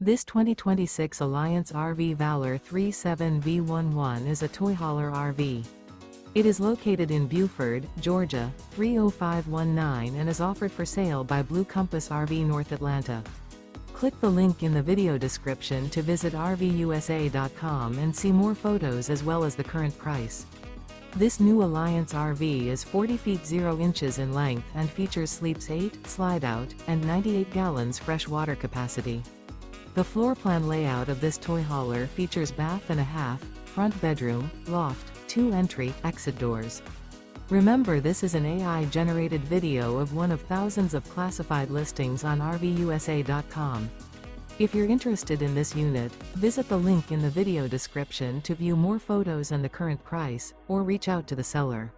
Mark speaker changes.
Speaker 1: This 2026 Alliance RV Valor 37V11 is a toy hauler RV. It is located in Buford, Georgia, 30519 and is offered for sale by Blue Compass RV North Atlanta. Click the link in the video description to visit RVUSA.com and see more photos as well as the current price. This new Alliance RV is 40 feet 0 inches in length and features sleeps 8, slide-out, and 98 gallons fresh water capacity. The floor plan layout of this toy hauler features bath and a half, front bedroom, loft, 2 entry, exit doors. Remember, this is an AI-generated video of one of thousands of classified listings on RVUSA.com. If you're interested in this unit, visit the link in the video description to view more photos and the current price, or reach out to the seller.